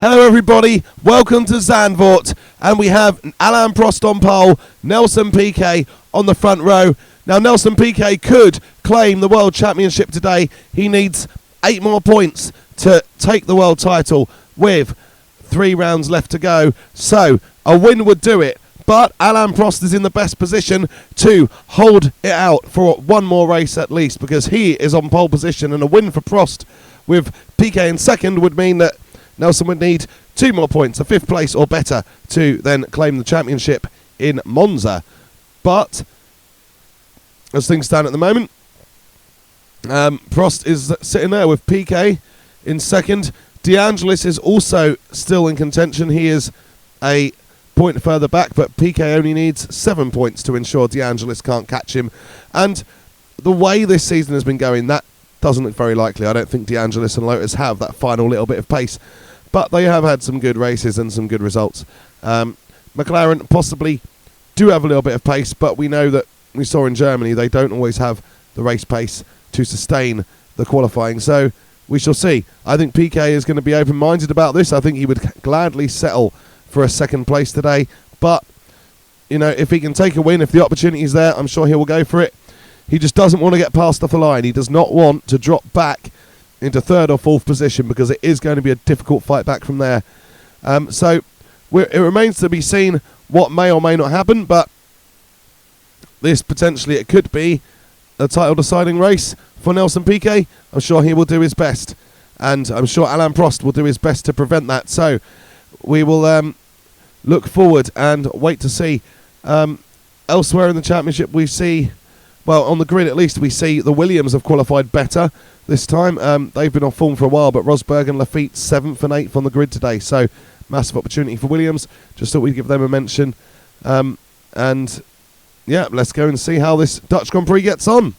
Hello everybody, welcome to Zandvoort, and we have Alainprost on pole, Nelson Piquet on the front row. Now Nelson Piquet could claim the World Championship today. He needs 8 more points to take the world title with 3 rounds left to go. So a win would do it, but Alainprost is in the best position to hold it out for one more race at least, because he is on pole position, and a win for Prost with Piquet in second would mean that Nelson would need 2 more points, a 5th place or better, to then claim the championship in Monza. But as things stand at the moment, Prost is sitting there with Piquet in second. DeAngelis is also still in contention. He is a point further back, but Piquet only needs 7 points to ensure DeAngelis can't catch him. And the way this season has been going, that doesn't look very likely. I don't think DeAngelis and Lotus have that final little bit of pace. But they have had some good races and some good results. McLaren possibly do have a little bit of pace, but we know that we saw in Germany they don't always have the race pace to sustain the qualifying. So we shall see. I think Piquet is going to be open-minded about this. I think he would gladly settle for a 2nd place today. But, you know, if he can take a win, if the opportunity is there, I'm sure he will go for it. He just doesn't want to get passed off the line. He does not want to drop back into 3rd or 4th position, because it is going to be a difficult fight back from there. So it remains to be seen what may or may not happen, but this potentially, it could be a title deciding race for Nelson Piquet. I'm sure he will do his best, and I'm sure Alainprost will do his best to prevent that. So we will look forward and wait to see. Elsewhere in the championship we see, well, on the grid at least, we see the Williams have qualified better this time. They've been on form for a while, but Rosberg and Lafitte 7th and 8th on the grid today. So massive opportunity for Williams. Just thought we'd give them a mention. And yeah, let's go and see how this Dutch Grand Prix gets on.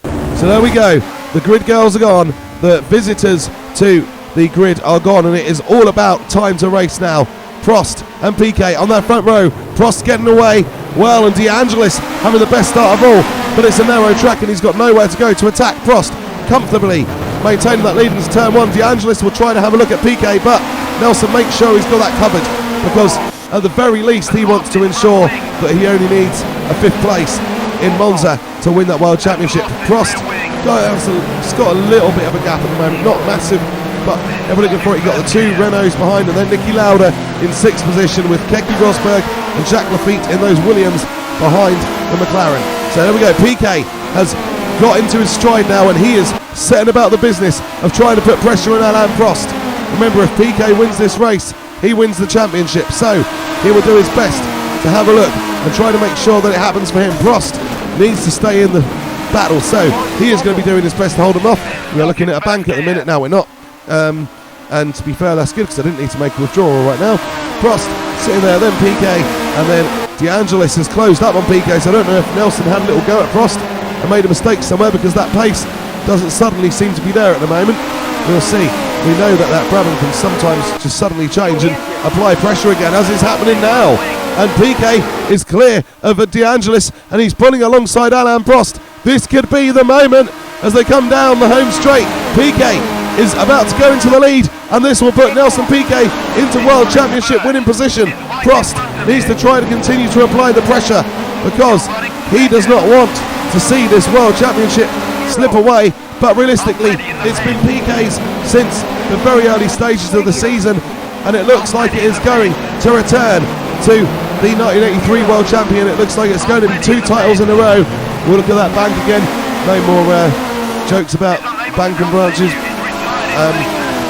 So there we go. The grid girls are gone. The visitors to the grid are gone, and it is all about time to race now. Prost and Piquet on that front row. Prost getting away well, and DeAngelis having the best start of all, but it's a narrow track and he's got nowhere to go to attack Prost comfortably. Maintaining that lead into turn 1. DeAngelis will try to have a look at Piquet, but Nelson makes sure he's got that covered, because at the very least he wants to ensure that he only needs a 5th place in Monza to win that World Championship. Prost has got a little bit of a gap at the moment, not massive, but everyone looking for it. He got the 2 Renaults behind, and then nikilauda in 6th position with Kekerosberg and Jacques Lafitte in those Williams behind the McLaren. So there we go. Piquet has got into his stride now, and he is setting about the business of trying to put pressure on Alainprost. Remember, if Piquet wins this race, he wins the championship. So he will do his best to have a look and try to make sure that it happens for him. Prost needs to stay in the battle, so he is going to be doing his best to hold him off. We are looking at a bank at the minute. Now we're not. And to be fair, that's good, because I didn't need to make a withdrawal right now. Prost sitting there, then Piquet, and then DeAngelis has closed up on Piquet, so I don't know if Nelson had a little go at Prost and made a mistake somewhere, because that pace doesn't suddenly seem to be there at the moment. We'll see. We know that brabham can sometimes just suddenly change and apply pressure again, as is happening now. And Piquet is clear of DeAngelis, and he's pulling alongside Alainprost. This could be the moment as they come down the home straight. Piquet is about to go into the lead, and this will put Nelson Piquet into World Championship winning position. Prost needs to try to continue to apply the pressure, because he does not want to see this World Championship slip away. But realistically, it's been Piquet's since the very early stages of the season, and it looks like it is going to return to the 1983 World Champion. It looks like it's going to be 2 titles in a row. We'll look at that bank again. No more jokes about bank and branches.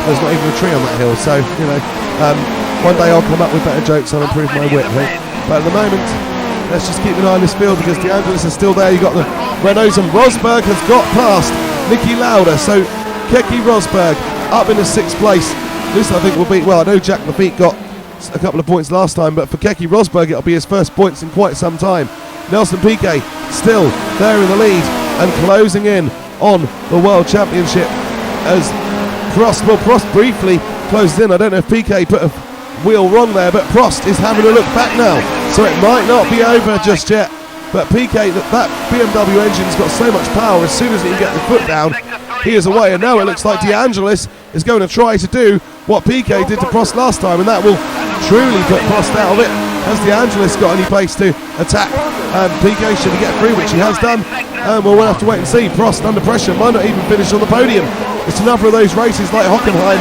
There's not even a tree on that hill, so you know, one day I'll come up with better jokes and improve my wit. But at the moment, let's just keep an eye on this field, because DeAngelis is still there. You've got the Renaults, and Rosberg has got past nikilauda, so Kekerosberg up in the 6th place. This, I think, will be, well, I know Jacques Lafitte got a couple of points last time, but for Kekerosberg it'll be his first points in quite some time. Nelson Piquet still there in the lead and closing in on the World Championship as Prost briefly closed in. I don't know if Piquet put a wheel wrong there, but Prost is having a look back now, so it might not be over just yet. But Piquet, that BMW engine's got so much power, as soon as he can get the foot down, he is away. And now it looks like DeAngelis is going to try to do what Piquet did to Prost last time, and that will truly put Prost out of it. Has DeAngelis got any pace to attack Piquet? Should he get through, which he has done? Well, we'll have to wait and see. Prost under pressure, might not even finish on the podium. It's another of those races like Hockenheim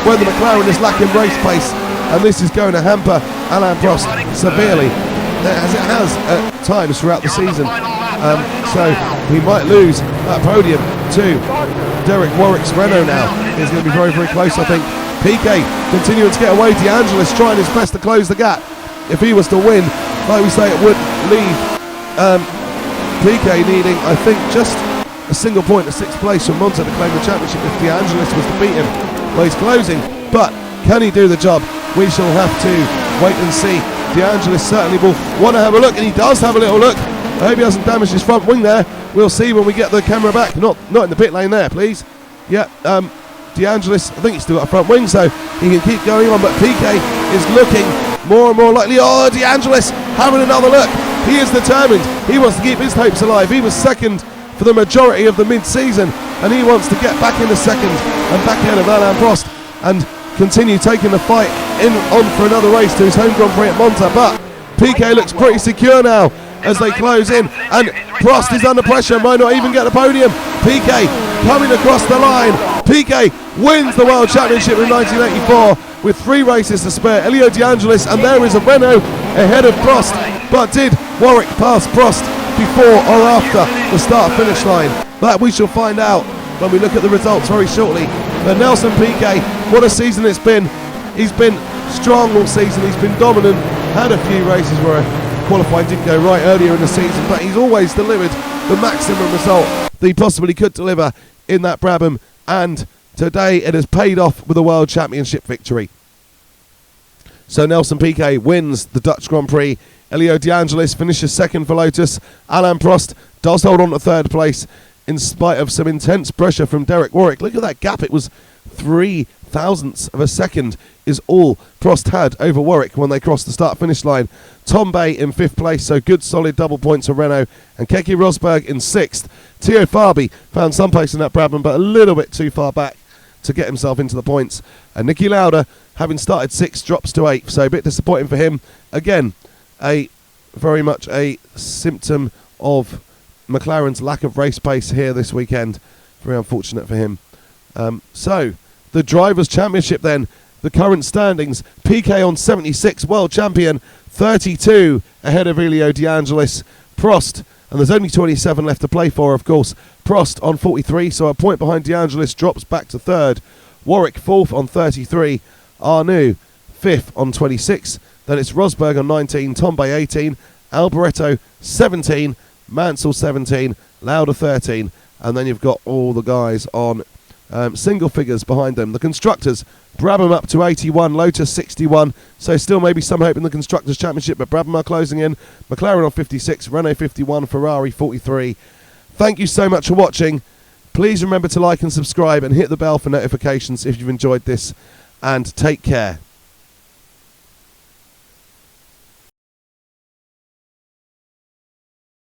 where the McLaren is lacking race pace, and this is going to hamper Alain Prost severely, as it has at times throughout the season. So he might lose that podium to Derek Warwick's Renault now. It's going to be very, very close, I think. Piquet continuing to get away. DeAngelis trying his best to close the gap. If he was to win, like we say, it would leave Piquet needing, I think, just a single point of 6th place from Monza to claim the championship if DeAngelis was to beat him. Well, he's closing, but can he do the job? We shall have to wait and see. DeAngelis certainly will want to have a look, and he does have a little look. I hope he hasn't damaged his front wing there. We'll see when we get the camera back. Not in the pit lane there, please. Yeah, DeAngelis, I think he's still got a front wing, so he can keep going on, but Piquet is looking more and more likely. Oh, DeAngelis having another look. He is determined. He wants to keep his hopes alive. He was second for the majority of the mid-season, and he wants to get back into second and back ahead of Alain Prost and continue taking the fight on for another race to his home Grand Prix at Monza. But Piquet looks pretty secure now as they close in, and Prost is under pressure, might not even get the podium. Piquet coming across the line. Piquet wins the World Championship in 1984 with 3 races to spare. eliodeangelis, and there is a Renault ahead of Prost. But did Warwick pass Prost before or after the start-finish line? That we shall find out when we look at the results very shortly. But Nelson Piquet, what a season it's been. He's been strong all season. He's been dominant. Had a few races where qualifying didn't go right earlier in the season, but he's always delivered the maximum result that he possibly could deliver in that Brabham, and today it has paid off with a World Championship victory. So Nelson Piquet wins the Dutch Grand Prix. eliodeangelis finishes second for Lotus. Alain Prost does hold on to 3rd place in spite of some intense pressure from Derek Warwick. Look at that gap. It was 3 thousandths of a second is all Prost had over Warwick when they crossed the start-finish line. Tambay in 5th place, so good solid double points for Renault, and Kekerosberg in 6th. Theo Fabi found some pace in that Brabham, but a little bit too far back to get himself into the points. And nikilauda, having started 6th, drops to 8th, so a bit disappointing for him. Again, very much a symptom of McLaren's lack of race pace here this weekend. Very unfortunate for him. So, the Drivers' Championship then, the current standings. Piquet on 76, world champion, 32 ahead of eliodeangelis. Prost, and there's only 27 left to play for, of course. Prost on 43, so a point behind DeAngelis, drops back to 3rd. Warwick 4th on 33. Arnoux 5th on 26. Then it's Rosberg on 19, Tambay 18, Alboreto 17, Mansell 17, Lauda 13, and then you've got all the guys on single figures behind them. The constructors, Brabham up to 81, Lotus 61, so still maybe some hope in the Constructors' Championship, but Brabham are closing in. McLaren on 56, Renault 51, Ferrari 43. Thank you so much for watching. Please remember to like and subscribe and hit the bell for notifications if you've enjoyed this, and take care.